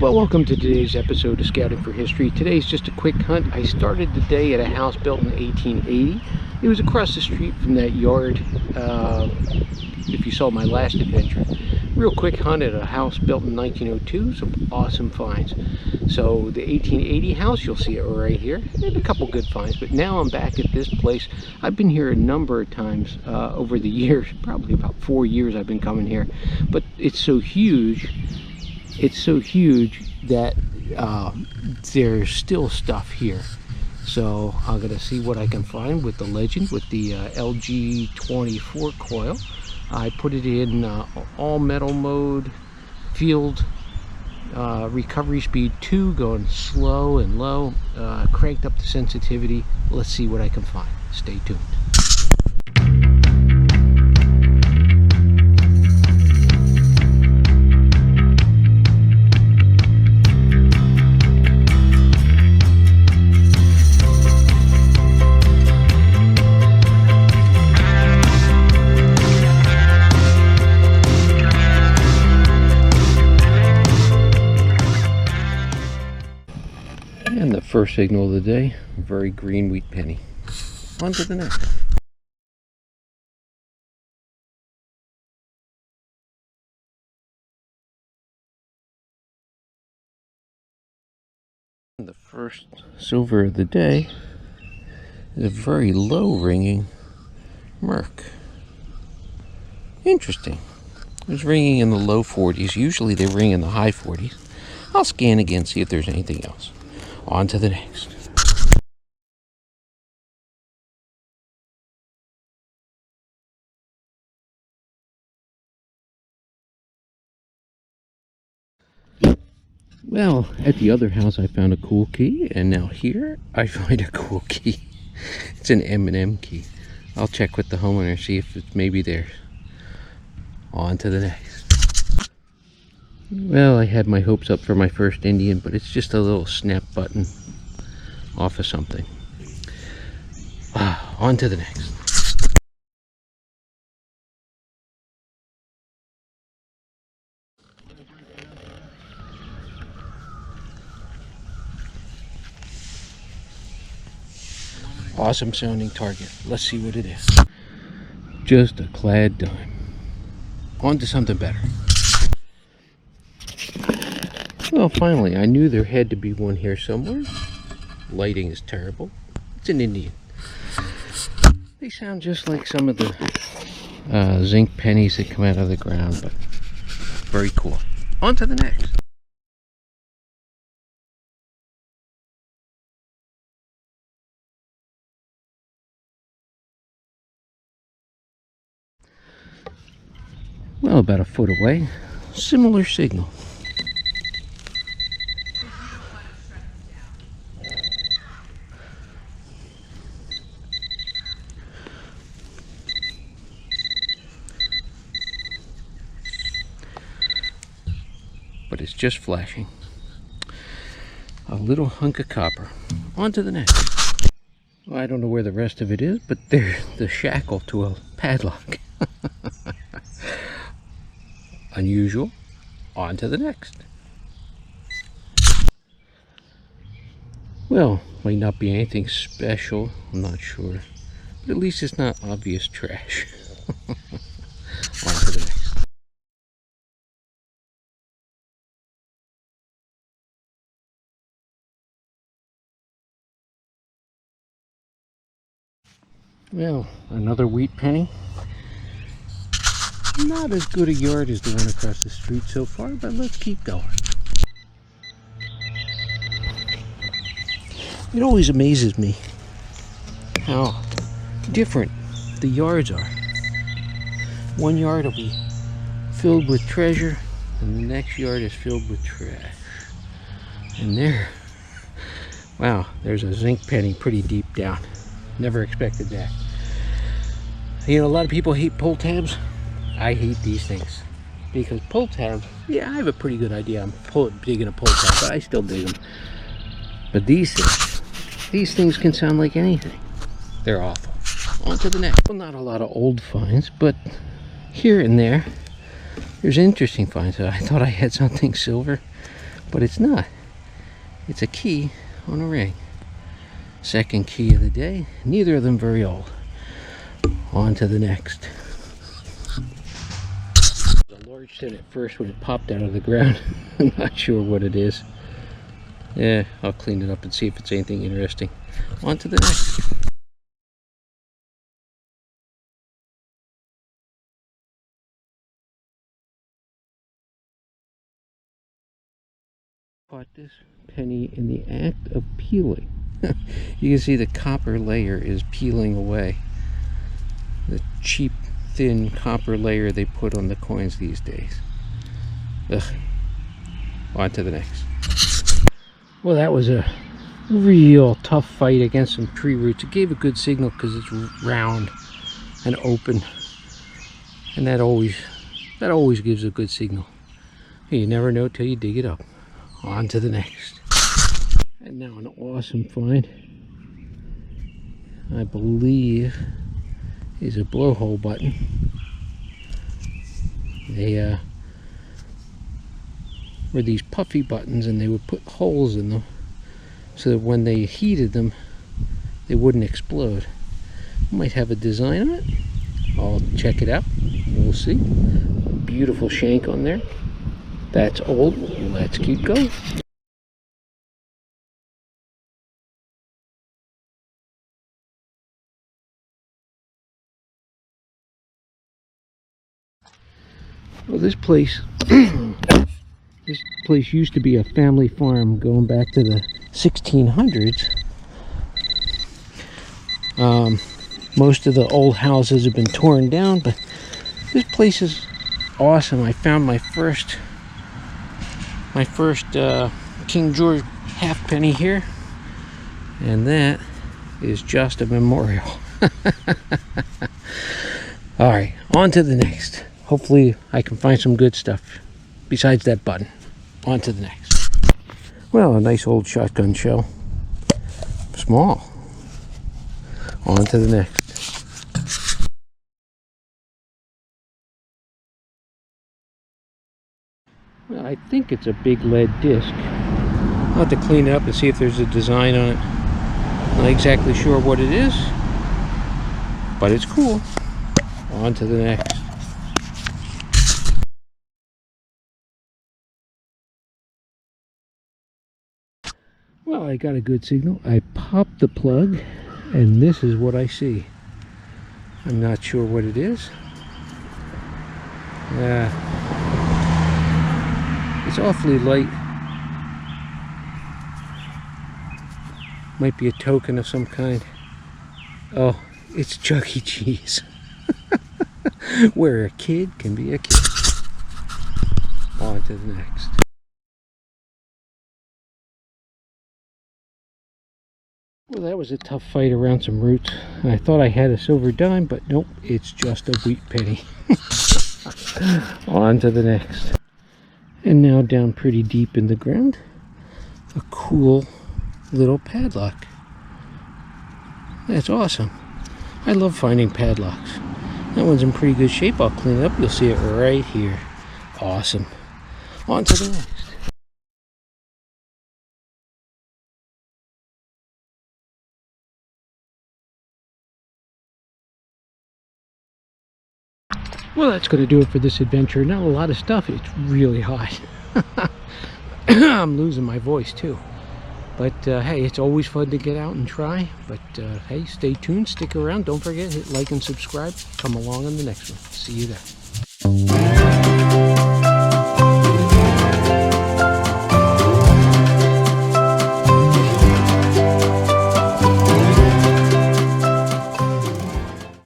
Well, welcome to today's episode of Scouting for History. Today's just a quick hunt. I started the day at a house built in 1880. It was across the street from that yard, if you saw my last adventure. Real quick hunt at a house built in 1902, some awesome finds. So the 1880 house, you'll see it right here. There's a couple good finds, but now I'm back at this place. I've been here a number of times over the years, probably about 4 years I've been coming here. But it's so huge that there's still stuff here. So I'm gonna see what I can find with the Legend, with the LG24 coil. I put it in all metal mode, field recovery speed 2, going slow and low, cranked up the sensitivity. Let's see what I can find. Stay tuned. And the first signal of the day, a very green wheat penny. On to the next. The first silver of the day is a very low ringing Merc. Interesting. It was ringing in the low 40s. Usually they ring in the high 40s. I'll scan again, see if there's anything else. On to the next. Well, at the other house I found a cool key, and now here I find a cool key. It's an M&M key. I'll check with the homeowner, see if it's maybe theirs. On to the next. Well, I had my hopes up for my first Indian, but it's just a little snap button off of something. On to the next. Awesome sounding target. Let's see what it is. Just a clad dime. On to something better. Well, finally, I knew there had to be one here somewhere. Lighting is terrible. It's an Indian. They sound just like some of the zinc pennies that come out of the ground, but very cool. On to the next. Well, about a foot away, similar signal. But it's just flashing. A little hunk of copper. On to the next. Well, I don't know where the rest of it is, but there's the shackle to a padlock. Unusual. On to the next. Well, might not be anything special, I'm not sure, but at least it's not obvious trash. On to the next. Well, another wheat penny. Not as good a yard as the one across the street so far, but let's keep going. It always amazes me how different the yards are. One yard will be filled with treasure, and the next yard is filled with trash. And there, wow, there's a zinc penny pretty deep down. Never expected that. You know, a lot of people hate pull tabs. I hate these things because pull tabs, yeah, I have a pretty good idea. I'm digging a pull tab, but I still dig them. But these things can sound like anything. They're awful. On to the next. Well, not a lot of old finds, but here and there, there's interesting finds. I thought I had something silver, but it's not. It's a key on a ring. Second key of the day. Neither of them very old. On to the next. A large set at first when it popped out of the ground. I'm not sure what it is. Yeah, I'll clean it up and see if it's anything interesting. On to the next. Caught this penny in the act of peeling. You can see the copper layer is peeling away. The cheap, thin copper layer they put on the coins these days. Ugh. On to the next. Well, that was a real tough fight against some tree roots. It gave a good signal because it's round and open, and that always gives a good signal. You never know till you dig it up. On to the next. And now an awesome find, I believe, is a blowhole button. They were these puffy buttons, and they would put holes in them so that when they heated them they wouldn't explode. Might have a design on it. I'll check it out. We'll see. Beautiful shank on there. That's old. Let's keep going. Well, this place used to be a family farm going back to the 1600s. Most of the old houses have been torn down, but this place is awesome. I found my first King George halfpenny here, and that is just a memorial. All right, on to the next. Hopefully I can find some good stuff besides that button. On to the next. Well, a nice old shotgun shell. Small. On to the next. Well, I think it's a big lead disc. I'll have to clean it up and see if there's a design on it. Not exactly sure what it is, but it's cool. On to the next. Well, I got a good signal. I popped the plug, and this is what I see. I'm not sure what it is. It's awfully light. Might be a token of some kind. Oh, it's Chuck E. Cheese. Where a kid can be a kid. On to the next. Well, that was a tough fight around some roots. I thought I had a silver dime, but nope, it's just a wheat penny. On to the next. And now down pretty deep in the ground, a cool little padlock. That's awesome. I love finding padlocks. That one's in pretty good shape. I'll clean it up. You'll see it right here. Awesome. On to the next. Well, that's going to do it for this adventure. Not a lot of stuff. It's really hot. I'm losing my voice too. But hey, it's always fun to get out and try. But hey, stay tuned, stick around. Don't forget, hit like and subscribe. Come along on the next one. See you there.